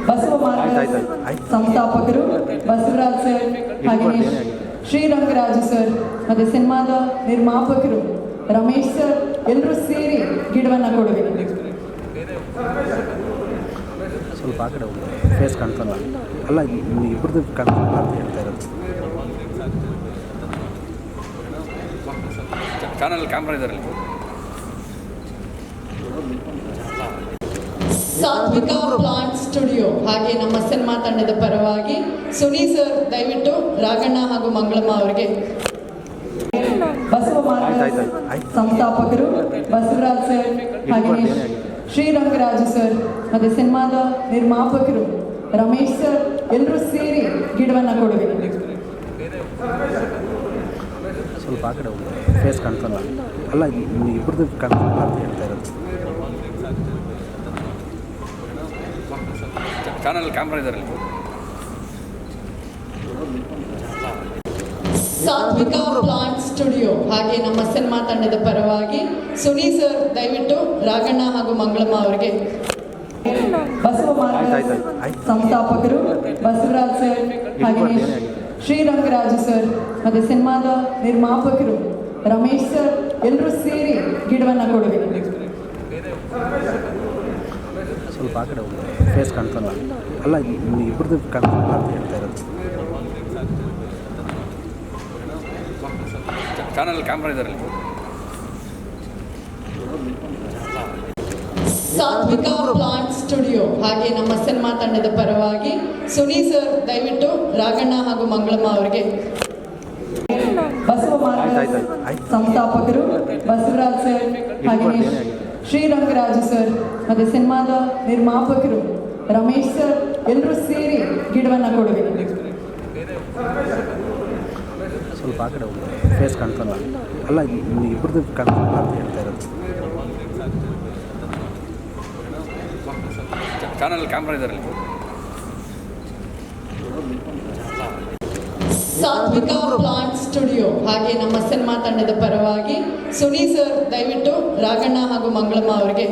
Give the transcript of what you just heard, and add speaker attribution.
Speaker 1: ಬಸವ ಮಾರ್ಗ ಸಂಸ್ಥಾಪಕರು ಬಸವರಾಜ್ ಸರ್ ಹಾಗೆ ಶ್ರೀರಂಗರಾಜು ಸರ್ ಮತ್ತು ಸಿನಿಮಾದ ನಿರ್ಮಾಪಕರು ರಮೇಶ್ ಸರ್ ಎಲ್ಲರೂ ಸೇರಿ ಗಿಡವನ್ನು ಕೊಡಬೇಕು.
Speaker 2: ಸ್ವಲ್ಪ ಆ ಕಡೆ ಹೋಗಿ ಫೇಸ್ ಕಾಣ್ತಲ್ಲ ಅಲ್ಲ ಇಬ್ಬರದ್ದು ಕಾಣ್ತಲ್ಲ ಅಂತ ಹೇಳ್ತಾ ಇರೋದು.
Speaker 3: ಚಾನಲ್ ಕ್ಯಾಮ್ರಾ ಇದರಲ್ಲಿ
Speaker 1: ಸಾತ್ವಿಕ ಪ್ಲಾಂಟ್ ಸ್ಟುಡಿಯೋ ಹಾಗೆ ನಮ್ಮ ಸಿನಿಮಾ ತಂಡದ ಪರವಾಗಿ ಸುನಿ ಸರ್ ದಯವಿಟ್ಟು ರಾಘಣ್ಣ ಹಾಗೂ ಮಂಗಳಮ್ಮ ಅವರಿಗೆ ಬಸವ ಮಾರ್ಗ ಸಂಸ್ಥಾಪಕರು ಬಸವರಾಜ್ ಸರ್ ಹಾಗೆ ಶ್ರೀರಂಗರಾಜು ಸರ್ ಮತ್ತು ಸಿನಿಮಾದ ನಿರ್ಮಾಪಕರು ರಮೇಶ್ ಸರ್ ಎಲ್ಲರೂ ಸೇರಿ ಗಿಡವನ್ನು ಕೊಡಬೇಕು.
Speaker 2: ಸ್ವಲ್ಪ ಆ ಕಡೆ ಹೋಗಿ ಫೇಸ್ ಕಾಣ್ತಲ್ಲ ಅಲ್ಲ ಇಬ್ಬರದ್ದು ಕಾಣ್ತಲ್ಲ ಅಂತ ಹೇಳ್ತಾ ಇರೋದು.
Speaker 3: ಚಾನಲ್ ಕ್ಯಾಮ್ರಾ ಇದರಲ್ಲಿ
Speaker 1: ಸಾತ್ವಿಕ ಪ್ಲಾಂಟ್ ಸ್ಟುಡಿಯೋ ಹಾಗೆ ನಮ್ಮ ಸಿನಿಮಾ ತಂಡದ ಪರವಾಗಿ ಸುನಿ ಸರ್ ದಯವಿಟ್ಟು ರಾಘಣ್ಣ ಹಾಗೂ ಮಂಗಳಮ್ಮ ಅವರಿಗೆ ಬಸವ ಮಾರ್ಗ ಸಂಸ್ಥಾಪಕರು ಬಸವರಾಜ್ ಸರ್ ಹಾಗೆ ಶ್ರೀರಂಗರಾಜು ಸರ್ ಮತ್ತು ಸಿನಿಮಾದ ನಿರ್ಮಾಪಕರು ರಮೇಶ್ ಸರ್ ಎಲ್ಲರೂ ಸೇರಿ ಗಿಡವನ್ನು ಕೊಡಬೇಕು.
Speaker 2: ಸ್ವಲ್ಪ ಆ ಕಡೆ ಹೋಗಿ ಫೇಸ್ ಕಾಣ್ತಲ್ಲ ಅಲ್ಲ ಇಬ್ಬರದ್ದು ಕಾಣ್ತಲ್ಲ ಅಂತ ಹೇಳ್ತಾ ಇರೋದು.
Speaker 3: ಚಾನಲ್ ಕ್ಯಾಮ್ರಾ ಇದರಲ್ಲಿ
Speaker 1: ಸಾತ್ವಿಕ ಪ್ಲಾಂಟ್ ಸ್ಟುಡಿಯೋ ಹಾಗೆ ನಮ್ಮ ಸಿನಿಮಾ ತಂಡದ ಪರವಾಗಿ ಸುನಿ ಸರ್ ದಯವಿಟ್ಟು ರಾಘಣ್ಣ ಹಾಗೂ ಮಂಗಳಮ್ಮ ಅವರಿಗೆ ಬಸವ ಮಾರ್ಗ ಸಂಸ್ಥಾಪಕರು ಬಸವರಾಜ್ ಸರ್ ಹಾಗೆ ಶ್ರೀರಂಗರಾಜು ಸರ್ ಮತ್ತು ಸಿನಿಮಾದ ನಿರ್ಮಾಪಕರು ರಮೇಶ್ ಸರ್ ಎಲ್ಲರೂ ಸೇರಿ ಗಿಡವನ್ನು ಕೊಡಬೇಕು.
Speaker 2: ಸ್ವಲ್ಪ ಆ ಕಡೆ ಹೋಗಿ ಫೇಸ್ ಕಾಣ್ತಲ್ಲ ಅಲ್ಲ ಇಬ್ಬರದ್ದು ಕಾಣ್ತಲ್ಲ ಅಂತ ಹೇಳ್ತಾ ಇರೋದು.
Speaker 3: ಚಾನಲ್ ಕ್ಯಾಮ್ರಾ ಇದರಲ್ಲಿ
Speaker 1: ಸಾತ್ವಿಕ ಪ್ಲಾಂಟ್ ಸ್ಟುಡಿಯೋ ಹಾಗೆ ನಮ್ಮ ಸಿನಿಮಾ ತಂಡದ ಪರವಾಗಿ ಸುನಿ ಸರ್ ದಯವಿಟ್ಟು ರಾಘಣ್ಣ ಹಾಗೂ ಮಂಗಳಮ್ಮ ಅವರಿಗೆ